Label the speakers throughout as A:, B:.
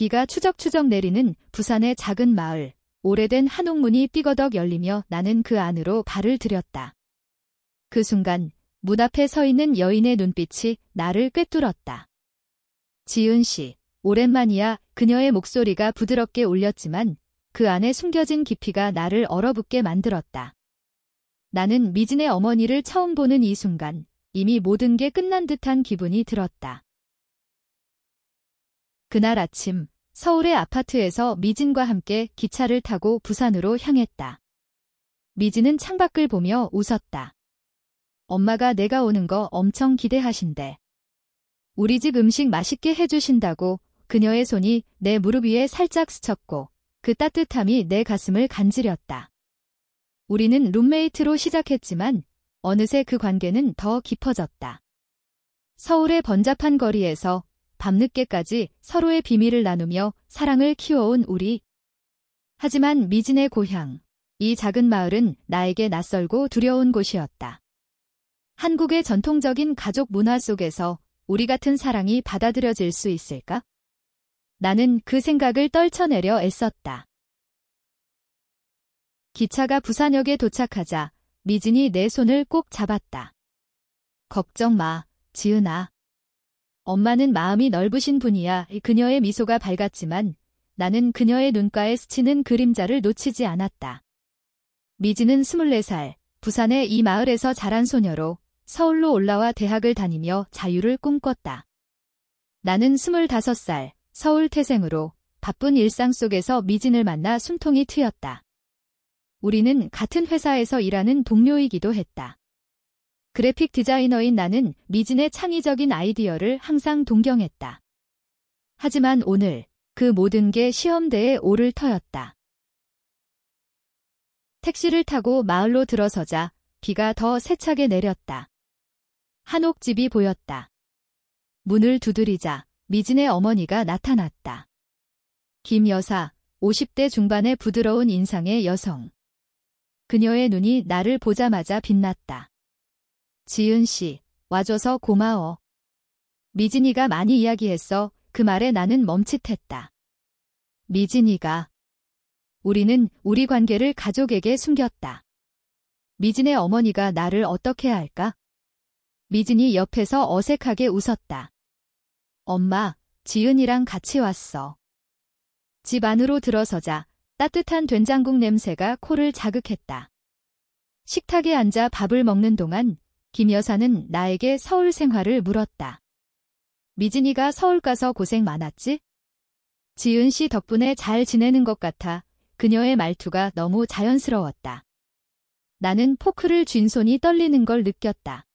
A: 비가 추적추적 내리는 부산의 작은 마을. 오래된 한옥문이 삐거덕 열리며 나는 그 안으로 발을 들였다. 그 순간 문 앞에 서 있는 여인의 눈빛이 나를 꿰뚫었다. 지은 씨, 오랜만이야. 그녀의 목소리가 부드럽게 울렸지만 그 안에 숨겨진 깊이가 나를 얼어붙게 만들었다. 나는 미진의 어머니를 처음 보는 이 순간 이미 모든 게 끝난 듯한 기분이 들었다. 그날 아침 서울의 아파트에서 미진과 함께 기차를 타고 부산으로 향했다. 미진은 창밖을 보며 웃었다. 엄마가 내가 오는 거 엄청 기대하신대. 우리 집 음식 맛있게 해주신다고. 그녀의 손이 내 무릎 위에 살짝 스쳤고 그 따뜻함이 내 가슴을 간지렸다. 우리는 룸메이트로 시작했지만 어느새 그 관계는 더 깊어졌다. 서울의 번잡한 거리에서 밤늦게까지 서로의 비밀을 나누며 사랑을 키워온 우리. 하지만 미진의 고향, 이 작은 마을은 나에게 낯설고 두려운 곳이었다. 한국의 전통적인 가족 문화 속에서 우리 같은 사랑이 받아들여질 수 있을까? 나는 그 생각을 떨쳐내려 애썼다. 기차가 부산역에 도착하자 미진이 내 손을 꼭 잡았다. 걱정 마, 지은아. 엄마는 마음이 넓으신 분이야. 그녀의 미소가 밝았지만 나는 그녀의 눈가에 스치는 그림자를 놓치지 않았다. 미진은 24살, 부산의 이 마을에서 자란 소녀로 서울로 올라와 대학을 다니며 자유를 꿈꿨다. 나는 25살, 서울 태생으로 바쁜 일상 속에서 미진을 만나 숨통이 트였다. 우리는 같은 회사에서 일하는 동료이기도 했다. 그래픽 디자이너인 나는 미진의 창의적인 아이디어를 항상 동경했다. 하지만 오늘 그 모든 게 시험대에 오를 터였다. 택시를 타고 마을로 들어서자 비가 더 세차게 내렸다. 한옥집이 보였다. 문을 두드리자 미진의 어머니가 나타났다. 김 여사, 50대 중반의 부드러운 인상의 여성. 그녀의 눈이 나를 보자마자 빛났다. 지은 씨, 와줘서 고마워. 미진이가 많이 이야기했어. 그 말에 나는 멈칫했다. 미진이가. 우리는 우리 관계를 가족에게 숨겼다. 미진의 어머니가 나를 어떻게 할까? 미진이 옆에서 어색하게 웃었다. 엄마, 지은이랑 같이 왔어. 집 안으로 들어서자 따뜻한 된장국 냄새가 코를 자극했다. 식탁에 앉아 밥을 먹는 동안 김 여사는 나에게 서울 생활을 물었다. 미진이가 서울 가서 고생 많았지? 지은 씨 덕분에 잘 지내는 것 같아. 그녀의 말투가 너무 자연스러웠다. 나는 포크를 쥔 손이 떨리는 걸 느꼈다.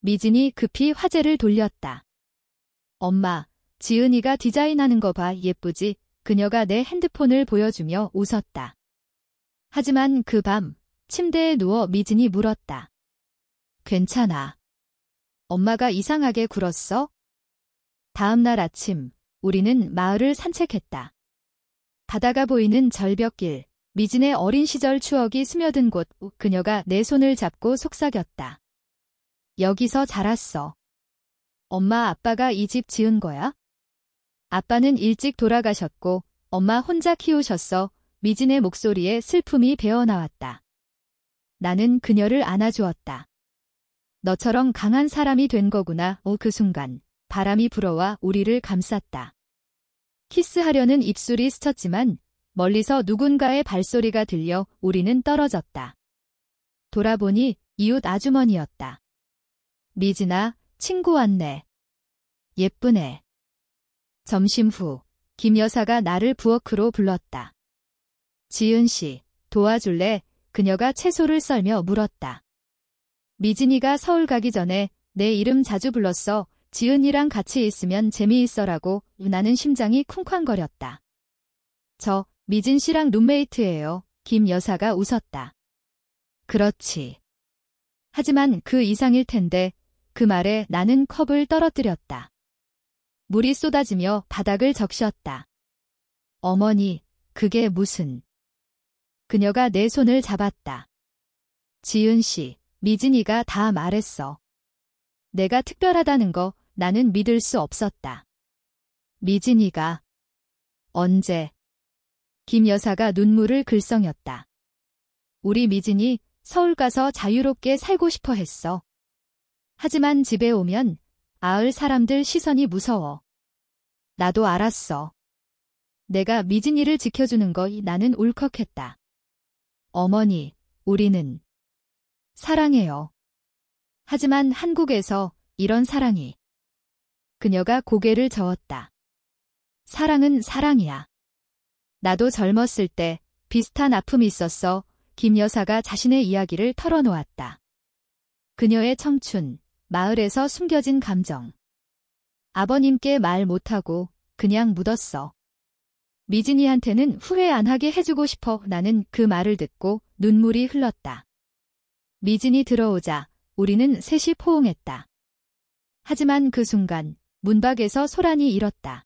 A: 미진이 급히 화제를 돌렸다. 엄마, 지은이가 디자인하는 거 봐. 예쁘지? 그녀가 내 핸드폰을 보여주며 웃었다. 하지만 그 밤 침대에 누워 미진이 물었다. 괜찮아. 엄마가 이상하게 굴었어? 다음 날 아침 우리는 마을을 산책했다. 바다가 보이는 절벽길, 미진의 어린 시절 추억이 스며든 곳. 그녀가 내 손을 잡고 속삭였다. 여기서 자랐어. 엄마 아빠가 이 집 지은 거야? 아빠는 일찍 돌아가셨고 엄마 혼자 키우셨어. 미진의 목소리에 슬픔이 배어나왔다. 나는 그녀를 안아주었다. 너처럼 강한 사람이 된 거구나. 그 순간 바람이 불어와 우리를 감쌌다. 키스하려는 입술이 스쳤지만 멀리서 누군가의 발소리가 들려 우리는 떨어졌다. 돌아보니 이웃 아주머니였다. 미진아, 친구 왔네. 예쁘네. 점심 후 김 여사가 나를 부엌으로 불렀다. 지은 씨, 도와줄래? 그녀가 채소를 썰며 물었다. 미진이가 서울 가기 전에 내 이름 자주 불렀어. 지은이랑 같이 있으면 재미있어라고. 나는 심장이 쿵쾅거렸다. 저 미진 씨랑 룸메이트예요. 김 여사가 웃었다. 그렇지. 하지만 그 이상일 텐데. 그 말에 나는 컵을 떨어뜨렸다. 물이 쏟아지며 바닥을 적셨다. 어머니, 그게 무슨... 그녀가 내 손을 잡았다. 지은 씨, 미진이가 다 말했어. 내가 특별하다는 거 나는 믿을 수 없었다. 미진이가... 언제? 김 여사가 눈물을 글썽였다. 우리 미진이 서울 가서 자유롭게 살고 싶어 했어. 하지만 집에 오면 아을 사람들 시선이 무서워. 나도 알았어. 내가 미진이를 지켜주는 거 나는 울컥했다. 어머니, 우리는 사랑해요. 하지만 한국에서 이런 사랑이. 그녀가 고개를 저었다. 사랑은 사랑이야. 나도 젊었을 때 비슷한 아픔이 있었어. 김 여사가 자신의 이야기를 털어놓았다. 그녀의 청춘, 마을에서 숨겨진 감정. 아버님께 말 못하고 그냥 묻었어. 미진이한테는 후회 안 하게 해주고 싶어. 나는 그 말을 듣고 눈물이 흘렀다. 미진이 들어오자 우리는 셋이 포옹했다. 하지만 그 순간 문밖에서 소란이 일었다.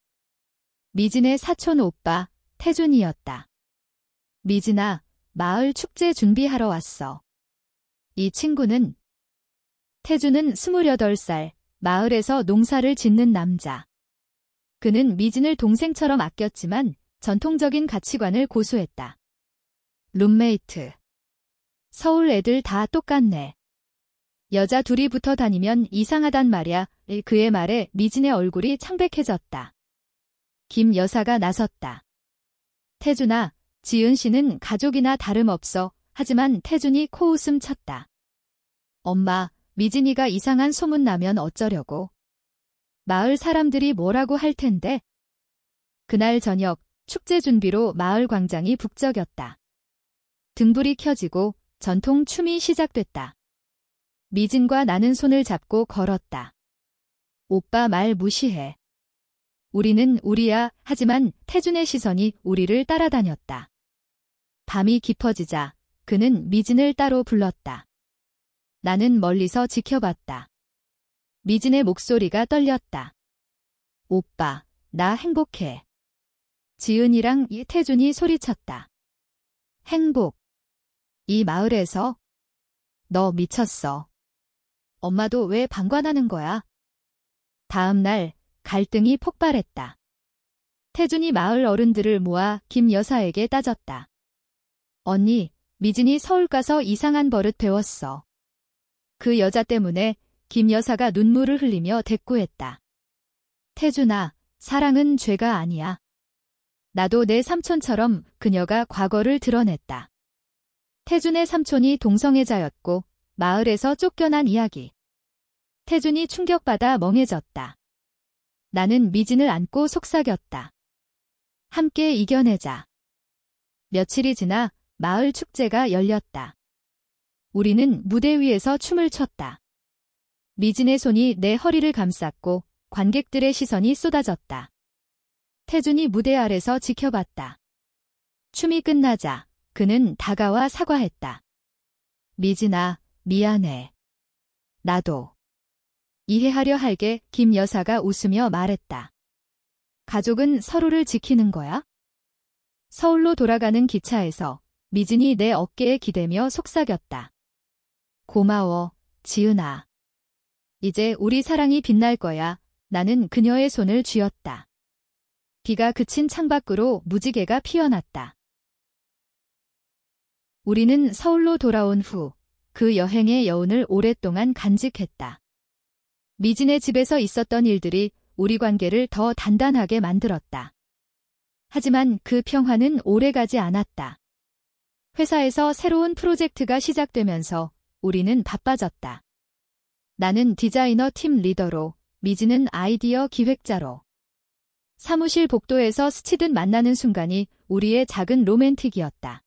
A: 미진의 사촌 오빠 태준이었다. 미진아, 마을 축제 준비하러 왔어. 이 친구는 태준은 28살, 마을에서 농사를 짓는 남자. 그는 미진을 동생처럼 아꼈지만 전통적인 가치관을 고수했다. 룸메이트. 서울 애들 다 똑같네. 여자 둘이 붙어 다니면 이상하단 말야. 그의 말에 미진의 얼굴이 창백해졌다. 김 여사가 나섰다. 태준아, 지은 씨는 가족이나 다름없어. 하지만 태준이 코웃음 쳤다. 엄마, 미진이가 이상한 소문 나면 어쩌려고. 마을 사람들이 뭐라고 할 텐데. 그날 저녁 축제 준비로 마을 광장이 북적였다. 등불이 켜지고 전통 춤이 시작됐다. 미진과 나는 손을 잡고 걸었다. 오빠 말 무시해. 우리는 우리야. 하지만 태준의 시선이 우리를 따라다녔다. 밤이 깊어지자 그는 미진을 따로 불렀다. 나는 멀리서 지켜봤다. 미진의 목소리가 떨렸다. 오빠, 나 행복해. 지은이랑 태준이 소리쳤다. 행복. 이 마을에서? 너 미쳤어. 엄마도 왜 방관하는 거야? 다음 날 갈등이 폭발했다. 태준이 마을 어른들을 모아 김 여사에게 따졌다. 언니, 미진이 서울 가서 이상한 버릇 배웠어. 그 여자 때문에 김 여사가 눈물을 흘리며 대꾸했다. 태준아, 사랑은 죄가 아니야. 나도 내 삼촌처럼 그녀가 과거를 드러냈다. 태준의 삼촌이 동성애자였고 마을에서 쫓겨난 이야기. 태준이 충격받아 멍해졌다. 나는 미진을 안고 속삭였다. 함께 이겨내자. 며칠이 지나 마을 축제가 열렸다. 우리는 무대 위에서 춤을 췄다. 미진의 손이 내 허리를 감쌌고 관객들의 시선이 쏟아졌다. 태준이 무대 아래서 지켜봤다. 춤이 끝나자 그는 다가와 사과했다. 미진아, 미안해. 나도. 이해하려 할게. 김 여사가 웃으며 말했다. 가족은 서로를 지키는 거야? 서울로 돌아가는 기차에서 미진이 내 어깨에 기대며 속삭였다. 고마워, 지은아. 이제 우리 사랑이 빛날 거야. 나는 그녀의 손을 쥐었다. 비가 그친 창밖으로 무지개가 피어났다. 우리는 서울로 돌아온 후 그 여행의 여운을 오랫동안 간직했다. 미진의 집에서 있었던 일들이 우리 관계를 더 단단하게 만들었다. 하지만 그 평화는 오래가지 않았다. 회사에서 새로운 프로젝트가 시작되면서 우리는 바빠졌다. 나는 디자이너 팀 리더로, 미진은 아이디어 기획자로. 사무실 복도에서 스치듯 만나는 순간이 우리의 작은 로맨틱이었다.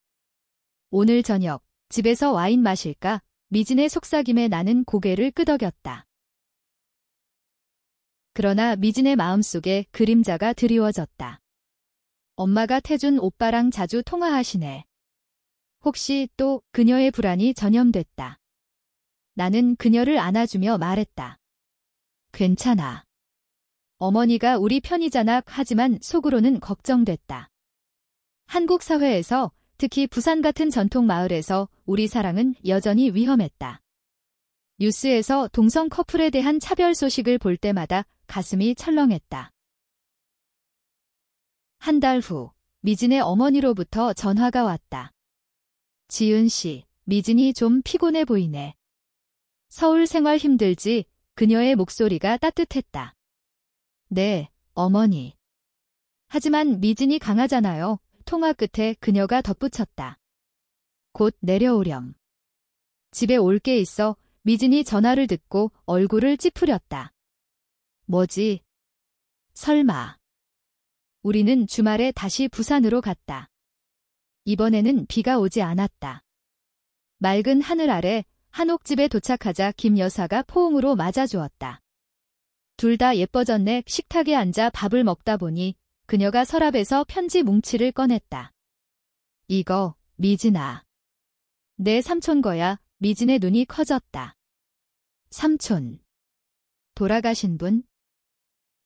A: 오늘 저녁 집에서 와인 마실까? 미진의 속삭임에 나는 고개를 끄덕였다. 그러나 미진의 마음속에 그림자가 드리워졌다. 엄마가 태준 오빠랑 자주 통화하시네. 혹시 또 그녀의 불안이 전염됐다. 나는 그녀를 안아주며 말했다. 괜찮아. 어머니가 우리 편이잖아. 하지만 속으로는 걱정됐다. 한국 사회에서 특히 부산 같은 전통 마을에서 우리 사랑은 여전히 위험했다. 뉴스에서 동성 커플에 대한 차별 소식을 볼 때마다 가슴이 철렁했다. 한 달 후, 미진의 어머니로부터 전화가 왔다. 지은 씨, 미진이 좀 피곤해 보이네. 서울 생활 힘들지? 그녀의 목소리가 따뜻했다. 네, 어머니. 하지만 미진이 강하잖아요. 통화 끝에 그녀가 덧붙였다. 곧 내려오렴. 집에 올 게 있어. 미진이 전화를 듣고 얼굴을 찌푸렸다. 뭐지? 설마. 우리는 주말에 다시 부산으로 갔다. 이번에는 비가 오지 않았다. 맑은 하늘 아래 한옥집에 도착하자 김 여사가 포옹으로 맞아주었다. 둘 다 예뻐졌네. 식탁에 앉아 밥을 먹다 보니 그녀가 서랍에서 편지 뭉치를 꺼냈다. 이거, 미진아. 내 삼촌 거야. 미진의 눈이 커졌다. 삼촌. 돌아가신 분?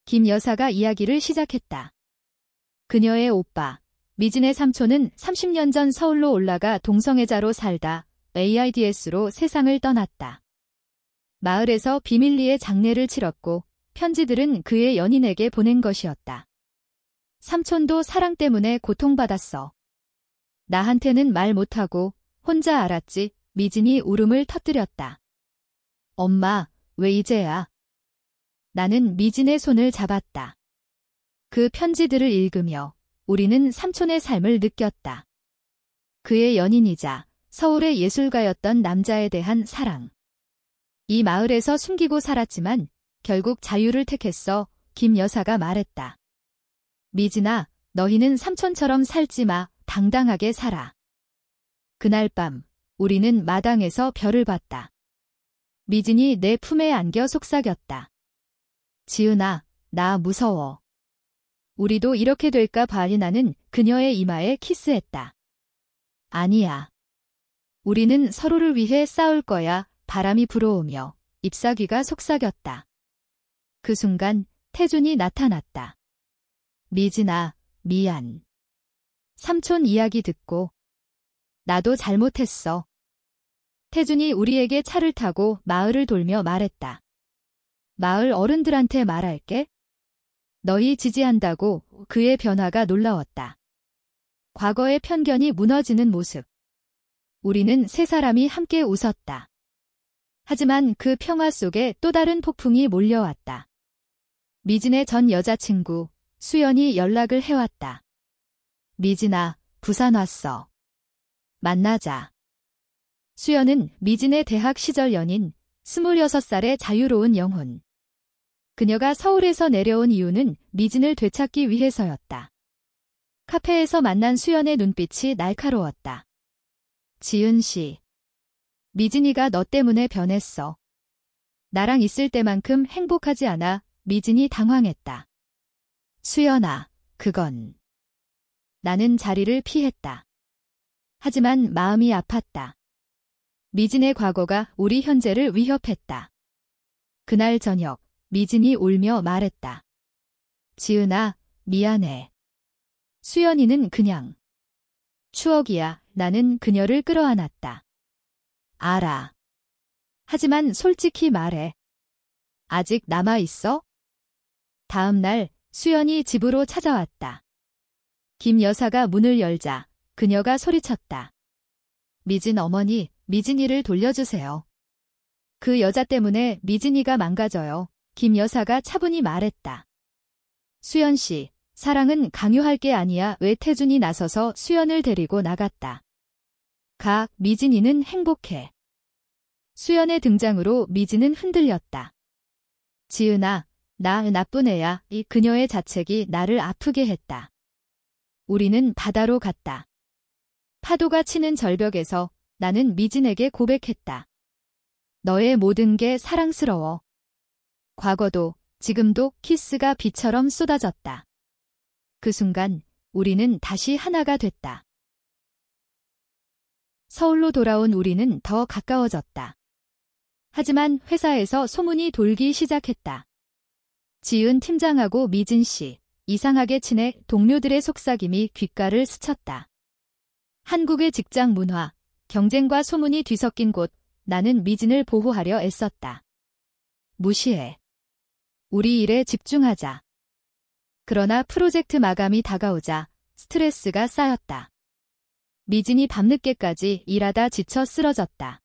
A: 김 여사가 이야기를 시작했다. 그녀의 오빠, 미진의 삼촌은 30년 전 서울로 올라가 동성애자로 살다 AIDS로 세상을 떠났다. 마을에서 비밀리에 장례를 치렀고 편지들은 그의 연인에게 보낸 것이었다. 삼촌도 사랑 때문에 고통받았어. 나한테는 말 못하고 혼자 알았지. 미진이 울음을 터뜨렸다. 엄마, 왜 이제야? 나는 미진의 손을 잡았다. 그 편지들을 읽으며 우리는 삼촌의 삶을 느꼈다. 그의 연인이자 서울의 예술가였던 남자에 대한 사랑. 이 마을에서 숨기고 살았지만 결국 자유를 택했어. 김 여사가 말했다. 미진아, 너희는 삼촌처럼 살지 마. 당당하게 살아. 그날 밤 우리는 마당에서 별을 봤다. 미진이 내 품에 안겨 속삭였다. 지은아, 나 무서워. 우리도 이렇게 될까 봐. 나는 그녀의 이마에 키스했다. 아니야. 우리는 서로를 위해 싸울 거야. 바람이 불어오며 잎사귀가 속삭였다. 그 순간 태준이 나타났다. 미진아, 미안. 삼촌 이야기 듣고 나도 잘못했어. 태준이 우리에게 차를 타고 마을을 돌며 말했다. 마을 어른들한테 말할게. 너희 지지한다고. 그의 변화가 놀라웠다. 과거의 편견이 무너지는 모습. 우리는 세 사람이 함께 웃었다. 하지만 그 평화 속에 또 다른 폭풍이 몰려왔다. 미진의 전 여자친구, 수연이 연락을 해왔다. 미진아, 부산 왔어. 만나자. 수연은 미진의 대학 시절 연인, 26살의 자유로운 영혼. 그녀가 서울에서 내려온 이유는 미진을 되찾기 위해서였다. 카페에서 만난 수연의 눈빛이 날카로웠다. 지은 씨. 미진이가 너 때문에 변했어. 나랑 있을 때만큼 행복하지 않아. 미진이 당황했다. 수연아, 그건. 나는 자리를 피했다. 하지만 마음이 아팠다. 미진의 과거가 우리 현재를 위협했다. 그날 저녁, 미진이 울며 말했다. 지은아, 미안해. 수연이는 그냥 추억이야. 나는 그녀를 끌어안았다. 알아. 하지만 솔직히 말해. 아직 남아있어? 다음 날 수연이 집으로 찾아왔다. 김 여사가 문을 열자 그녀가 소리쳤다. 미진 어머니, 미진이를 돌려주세요. 그 여자 때문에 미진이가 망가져요. 김 여사가 차분히 말했다. 수연 씨, 사랑은 강요할 게 아니야. 외태준이 나서서 수연을 데리고 나갔다. 가, 미진이는 행복해. 수연의 등장으로 미진은 흔들렸다. 지은아, 나 나쁜 애야. 이 그녀의 자책이 나를 아프게 했다. 우리는 바다로 갔다. 파도가 치는 절벽에서 나는 미진에게 고백했다. 너의 모든 게 사랑스러워. 과거도 지금도 키스가 비처럼 쏟아졌다. 그 순간 우리는 다시 하나가 됐다. 서울로 돌아온 우리는 더 가까워졌다. 하지만 회사에서 소문이 돌기 시작했다. 지은 팀장하고 미진 씨, 이상하게 친해. 동료들의 속삭임이 귓가를 스쳤다. 한국의 직장 문화, 경쟁과 소문이 뒤섞인 곳, 나는 미진을 보호하려 애썼다. 무시해. 우리 일에 집중하자. 그러나 프로젝트 마감이 다가오자 스트레스가 쌓였다. 미진이 밤늦게까지 일하다 지쳐 쓰러졌다.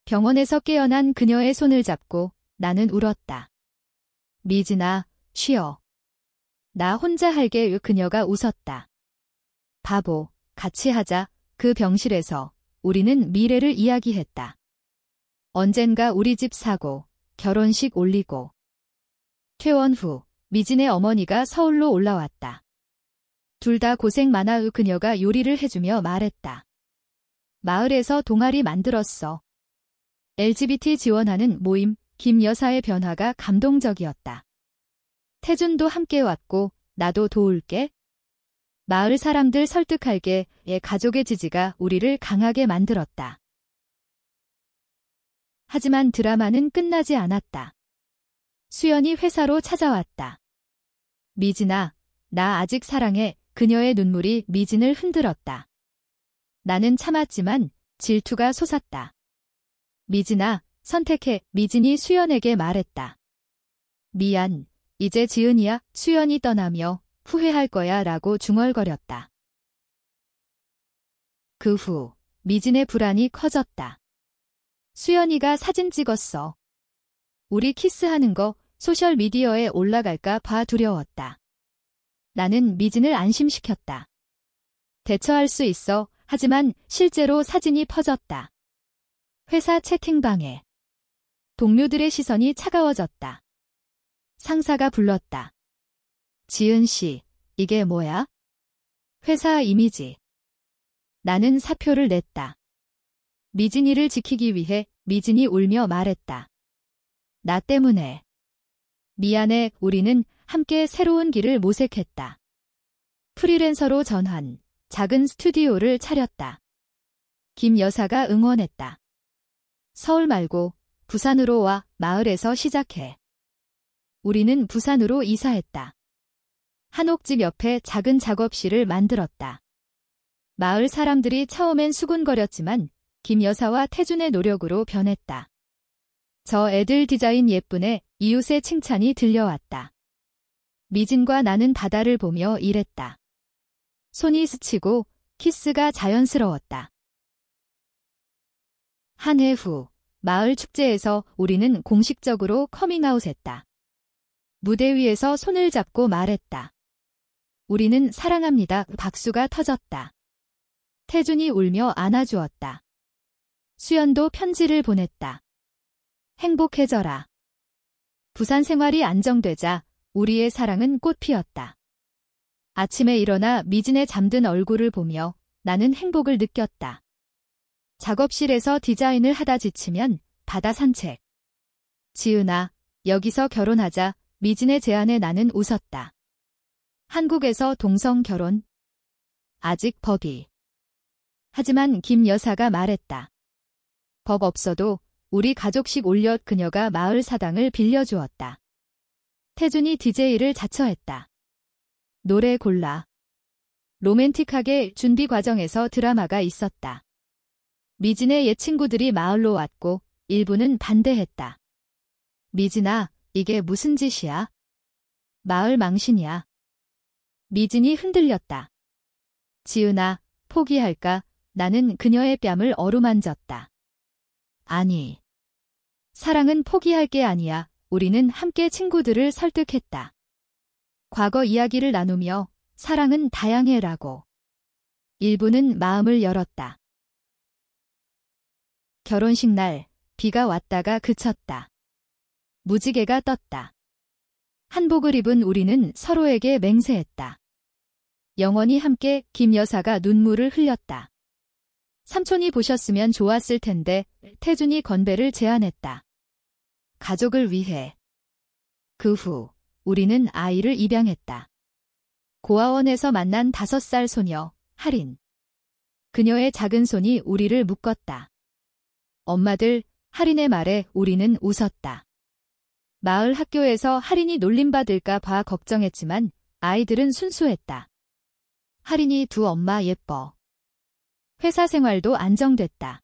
A: 병원에서 깨어난 그녀의 손을 잡고 나는 울었다. 미진아, 쉬어. 나 혼자 할게. 그녀가 웃었다. 바보, 같이 하자. 그 병실에서 우리는 미래를 이야기했다. 언젠가 우리 집 사고, 결혼식 올리고. 퇴원 후 미진의 어머니가 서울로 올라왔다. 둘 다 고생 많아. 그녀가 요리를 해주며 말했다. 마을에서 동아리 만들었어. LGBT 지원하는 모임, 김 여사의 변화가 감동적이었다. 태준도 함께 왔고 나도 도울게. 마을 사람들 설득할게. 가족의 지지가 우리를 강하게 만들었다. 하지만 드라마는 끝나지 않았다. 수연이 회사로 찾아왔다. 미진아, 나 아직 사랑해. 그녀의 눈물이 미진을 흔들었다. 나는 참았지만 질투가 솟았다. 미진아, 선택해. 미진이 수연에게 말했다. 미안, 이제 지은이야. 수연이 떠나며 후회할 거야 라고 중얼거렸다. 그 후 미진의 불안이 커졌다. 수연이가 사진 찍었어. 우리 키스하는 거 소셜미디어에 올라갈까 봐 두려웠다. 나는 미진을 안심시켰다. 대처할 수 있어. 하지만 실제로 사진이 퍼졌다. 회사 채팅방에 동료들의 시선이 차가워졌다. 상사가 불렀다. 지은 씨, 이게 뭐야? 회사 이미지. 나는 사표를 냈다. 미진이를 지키기 위해. 미진이 울며 말했다. 나 때문에. 미안해. 우리는 함께 새로운 길을 모색했다. 프리랜서로 전환, 작은 스튜디오를 차렸다. 김 여사가 응원했다. 서울 말고 부산으로 와. 마을에서 시작해. 우리는 부산으로 이사했다. 한옥집 옆에 작은 작업실을 만들었다. 마을 사람들이 처음엔 수군거렸지만 김 여사와 태준의 노력으로 변했다. 저 애들 디자인 예쁘네. 이웃의 칭찬이 들려왔다. 미진과 나는 바다를 보며 일했다. 손이 스치고 키스가 자연스러웠다. 한 해 후 마을 축제에서 우리는 공식적으로 커밍아웃했다. 무대 위에서 손을 잡고 말했다. 우리는 사랑합니다. 박수가 터졌다. 태준이 울며 안아주었다. 수연도 편지를 보냈다. 행복해져라. 부산 생활이 안정되자 우리의 사랑은 꽃피었다. 아침에 일어나 미진의 잠든 얼굴을 보며 나는 행복을 느꼈다. 작업실에서 디자인을 하다 지치면 바다 산책. 지은아, 여기서 결혼하자. 미진의 제안에 나는 웃었다. 한국에서 동성 결혼? 아직 법이. 하지만 김 여사가 말했다. 법 없어도 우리 가족식 올려. 그녀가 마을 사당을 빌려주었다. 태준이 DJ를 자처했다. 노래 골라. 로맨틱하게 준비 과정에서 드라마가 있었다. 미진의 옛 친구들이 마을로 왔고 일부는 반대했다. 미진아, 이게 무슨 짓이야? 마을 망신이야. 미진이 흔들렸다. 지은아, 포기할까? 나는 그녀의 뺨을 어루만졌다. 아니. 사랑은 포기할 게 아니야. 우리는 함께 친구들을 설득했다. 과거 이야기를 나누며 사랑은 다양해라고. 일부는 마음을 열었다. 결혼식 날 비가 왔다가 그쳤다. 무지개가 떴다. 한복을 입은 우리는 서로에게 맹세했다. 영원히 함께. 김 여사가 눈물을 흘렸다. 삼촌이 보셨으면 좋았을 텐데. 태준이 건배를 제안했다. 가족을 위해. 그 후 우리는 아이를 입양했다. 고아원에서 만난 5살 소녀, 하린. 그녀의 작은 손이 우리를 묶었다. 엄마들, 하린의 말에 우리는 웃었다. 마을 학교에서 하린이 놀림받을까 봐 걱정했지만 아이들은 순수했다. 하린이 두 엄마 예뻐. 회사 생활도 안정됐다.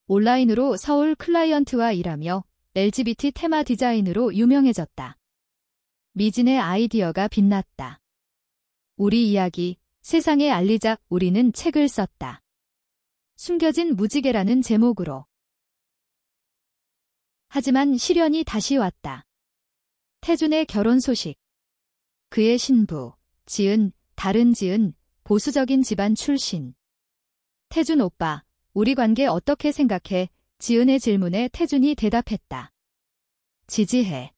A: 온라인으로 서울 클라이언트와 일하며 LGBT 테마 디자인으로 유명해졌다. 미진의 아이디어가 빛났다. 우리 이야기, 세상에 알리자 우리는 책을 썼다. 숨겨진 무지개라는 제목으로. 하지만 시련이 다시 왔다. 태준의 결혼 소식. 그의 신부, 지은, 다른 지은, 보수적인 집안 출신. 태준 오빠, 우리 관계 어떻게 생각해? 지은의 질문에 태준이 대답했다. 지지해.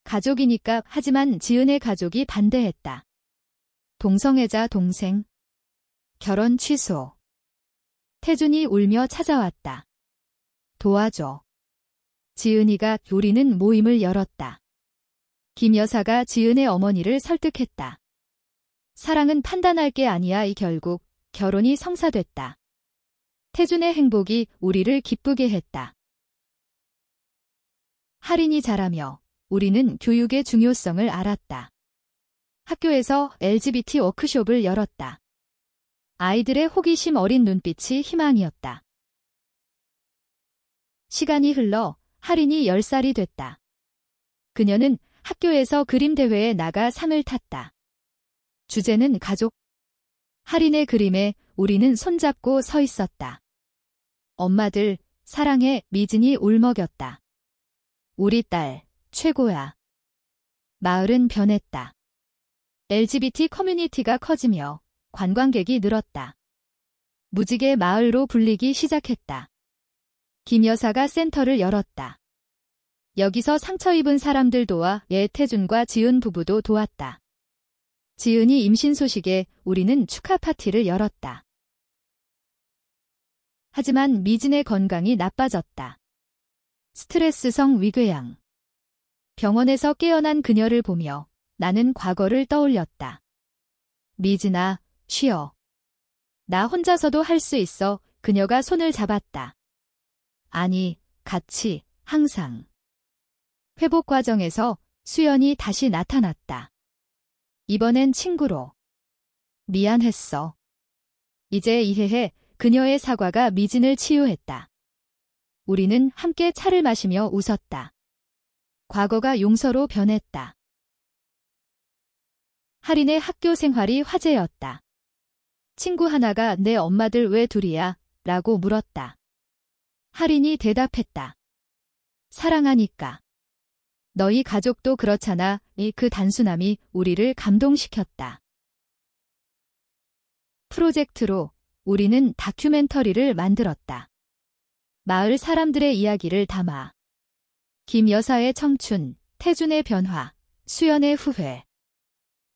A: 가족이니까. 하지만 지은의 가족이 반대했다. 동성애자 동생. 결혼 취소. 태준이 울며 찾아왔다. 도와줘. 지은이가 우리는 모임을 열었다. 김 여사가 지은의 어머니를 설득했다. 사랑은 판단할 게 아니야. 결국 결혼이 성사됐다. 태준의 행복이 우리를 기쁘게 했다. 할인이 자라며 우리는 교육의 중요성을 알았다. 학교에서 LGBT 워크숍을 열었다. 아이들의 호기심 어린 눈빛이 희망이었다. 시간이 흘러 할인이 10살이 됐다. 그녀는 학교에서 그림 대회에 나가 상을 탔다. 주제는 가족. 할인의 그림에 우리는 손잡고 서 있었다. 엄마들, 사랑해. 미진이 울먹였다. 우리 딸, 최고야. 마을은 변했다. LGBT 커뮤니티가 커지며 관광객이 늘었다. 무지개 마을로 불리기 시작했다. 김 여사가 센터를 열었다. 여기서 상처 입은 사람들 도와 태준과 지은 부부도 도왔다. 지은이 임신 소식에 우리는 축하 파티를 열었다. 하지만 미진의 건강이 나빠졌다. 스트레스성 위궤양. 병원에서 깨어난 그녀를 보며 나는 과거를 떠올렸다. 미진아, 쉬어. 나 혼자서도 할 수 있어. 그녀가 손을 잡았다. 아니, 같이, 항상. 회복 과정에서 수연이 다시 나타났다. 이번엔 친구로. 미안했어. 이제 이해해. 그녀의 사과가 미진을 치유했다. 우리는 함께 차를 마시며 웃었다. 과거가 용서로 변했다. 할인의 학교 생활이 화제였다. 친구 하나가 내 엄마들 왜 둘이야? 라고 물었다. 할인이 대답했다. 사랑하니까. 너희 가족도 그렇잖아. 그 단순함이 우리를 감동시켰다. 프로젝트로 우리는 다큐멘터리를 만들었다. 마을 사람들의 이야기를 담아. 김 여사의 청춘, 태준의 변화, 수연의 후회.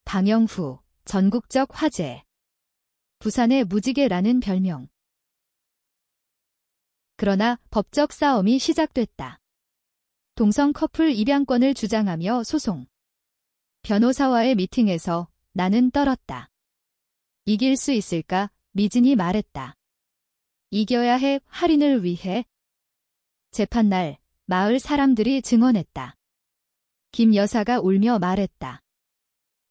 A: 방영 후 전국적 화제. 부산의 무지개라는 별명. 그러나 법적 싸움이 시작됐다. 동성 커플 입양권을 주장하며 소송. 변호사와의 미팅에서 나는 떨었다. 이길 수 있을까? 미진이 말했다. 이겨야 해. 할인을 위해. 재판날 마을 사람들이 증언했다. 김 여사가 울며 말했다.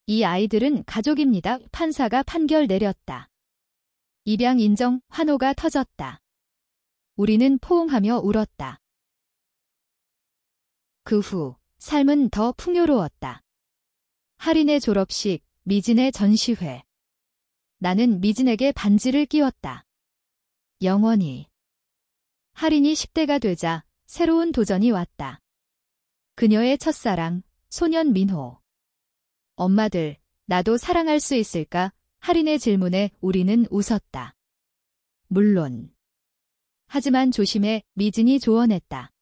A: 이 아이들은 가족입니다. 판사가 판결 내렸다. 입양 인정, 환호가 터졌다. 우리는 포옹하며 울었다. 그 후 삶은 더 풍요로웠다. 할인의 졸업식, 미진의 전시회. 나는 미진에게 반지를 끼웠다. 영원히. 할인이 10대가 되자 새로운 도전이 왔다. 그녀의 첫사랑, 소년 민호. 엄마들, 나도 사랑할 수 있을까? 할인의 질문에 우리는 웃었다. 물론. 하지만 조심해. 미진이 조언했다.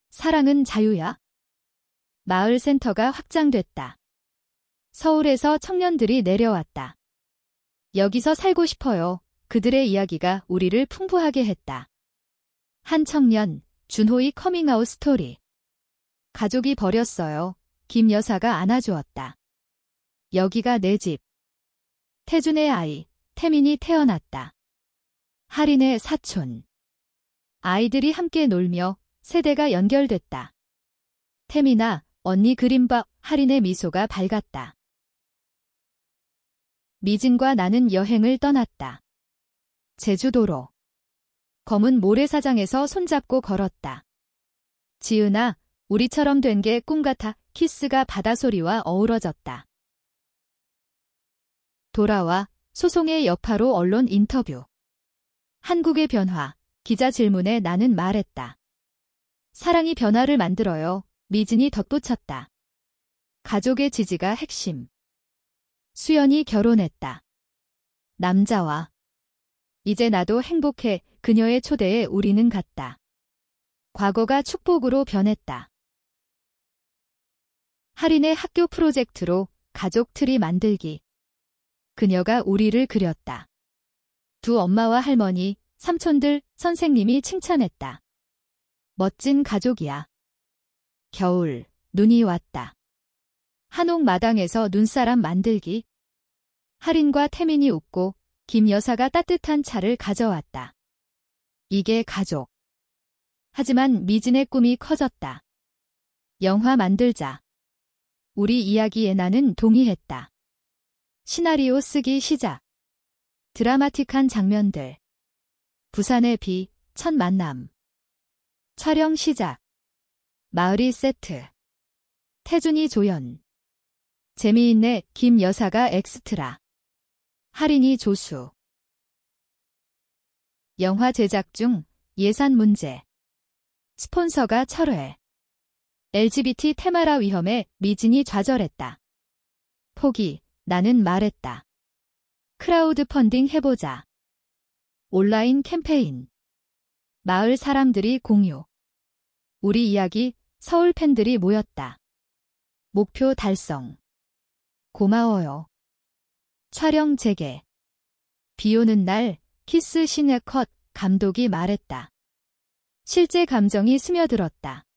A: 사랑은 자유야. 마을 센터가 확장됐다. 서울에서 청년들이 내려왔다. 여기서 살고 싶어요. 그들의 이야기가 우리를 풍부하게 했다. 한 청년, 준호의 커밍아웃 스토리. 가족이 버렸어요. 김 여사가 안아주었다. 여기가 내 집. 태준의 아이, 태민이 태어났다. 할인의 사촌. 아이들이 함께 놀며 세대가 연결됐다. 태민아, 언니 그림 봐. 할인의 미소가 밝았다. 미진과 나는 여행을 떠났다. 제주도로. 검은 모래사장에서 손잡고 걸었다. 지은아, 우리처럼 된 게 꿈 같아. 키스가 바다소리와 어우러졌다. 돌아와 소송의 여파로 언론 인터뷰. 한국의 변화. 기자 질문에 나는 말했다. 사랑이 변화를 만들어요. 미진이 덧붙였다. 가족의 지지가 핵심. 수연이 결혼했다. 남자와. 이제 나도 행복해. 그녀의 초대에 우리는 갔다. 과거가 축복으로 변했다. 할인의 학교 프로젝트로 가족 트리 만들기. 그녀가 우리를 그렸다. 두 엄마와 할머니, 삼촌들, 선생님이 칭찬했다. 멋진 가족이야. 겨울, 눈이 왔다. 한옥 마당에서 눈사람 만들기. 할인과 태민이 웃고 김 여사가 따뜻한 차를 가져왔다. 이게 가족. 하지만 미진의 꿈이 커졌다. 영화 만들자. 우리 이야기에 나는 동의했다. 시나리오 쓰기 시작. 드라마틱한 장면들. 부산의 비, 첫 만남. 촬영 시작. 마을이 세트. 태준이 조연. 재미있네. 김 여사가 엑스트라. 할인이 조수. 영화 제작 중 예산 문제. 스폰서가 철회. LGBT 테마라 위험에 미진이 좌절했다. 포기. 나는 말했다. 크라우드 펀딩 해보자. 온라인 캠페인. 마을 사람들이 공유. 우리 이야기. 서울 팬들이 모였다. 목표 달성. 고마워요. 촬영 재개. 비 오는 날 키스 씬의 컷. 감독이 말했다. 실제 감정이 스며들었다.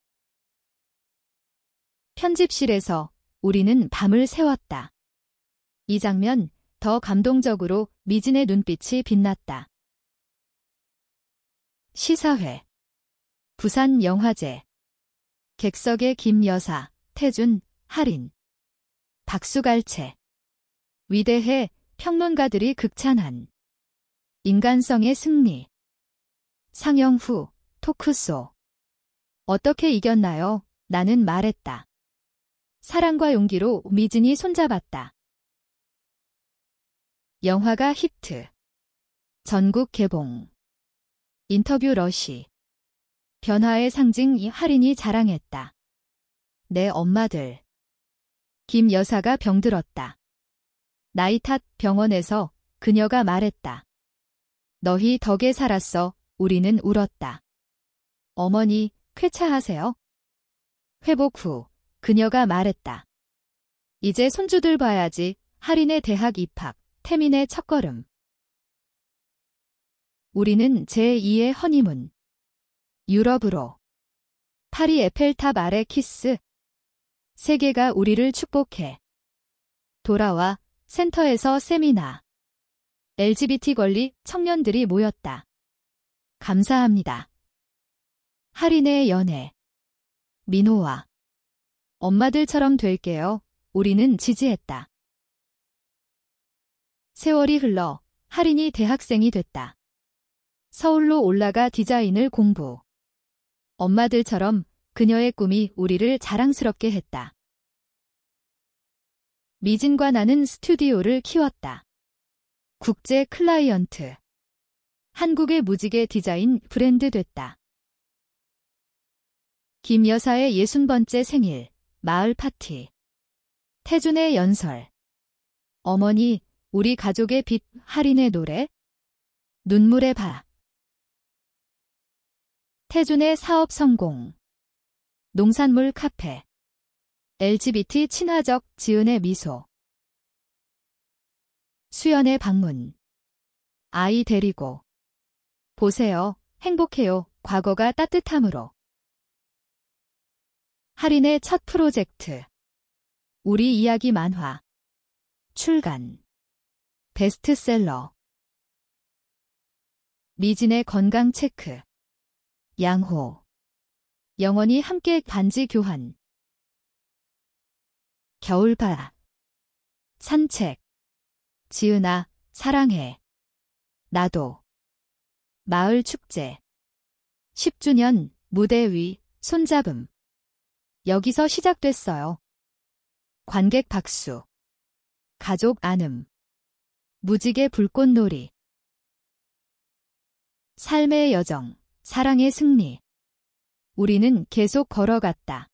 A: 편집실에서 우리는 밤을 새웠다. 이 장면 더 감동적으로 미진의 눈빛이 빛났다. 시사회. 부산 영화제. 객석의 김 여사, 태준, 할인. 박수갈채. 위대해. 평론가들이 극찬한. 인간성의 승리. 상영 후 토크쇼. 어떻게 이겼나요? 나는 말했다. 사랑과 용기로 미진이 손잡았다. 영화가 히트. 전국 개봉. 인터뷰 러시. 변화의 상징 할인이 자랑했다. 내 엄마들. 김 여사가 병들었다. 나이 탓 병원에서 그녀가 말했다. 너희 덕에 살았어. 우리는 울었다. 어머니, 쾌차하세요? 회복 후 그녀가 말했다. 이제 손주들 봐야지. 할인의 대학 입학. 태민의 첫걸음. 우리는 제2의 허니문. 유럽으로. 파리 에펠탑 아래 키스. 세계가 우리를 축복해. 돌아와. 센터에서 세미나. LGBT 권리 청년들이 모였다. 감사합니다. 할인의 연애. 민호와. 엄마들처럼 될게요. 우리는 지지했다. 세월이 흘러 할인이 대학생이 됐다. 서울로 올라가 디자인을 공부. 엄마들처럼 그녀의 꿈이 우리를 자랑스럽게 했다. 미진과 나는 스튜디오를 키웠다. 국제 클라이언트. 한국의 무지개 디자인 브랜드 됐다. 김 여사의 60번째 생일, 마을 파티. 태준의 연설. 어머니, 우리 가족의 빛, 할인의 노래. 눈물의 바. 태준의 사업 성공. 농산물 카페. LGBT 친화적 지은의 미소. 수연의 방문. 아이 데리고. 보세요. 행복해요. 과거가 따뜻함으로. 할인의 첫 프로젝트. 우리 이야기 만화. 출간. 베스트셀러. 미진의 건강 체크. 양호. 영원히 함께 반지 교환. 겨울바다. 산책. 지은아, 사랑해. 나도. 마을 축제. 10주년 무대 위 손잡음. 여기서 시작됐어요. 관객 박수. 가족 안음. 무지개 불꽃놀이. 삶의 여정, 사랑의 승리. 우리는 계속 걸어갔다.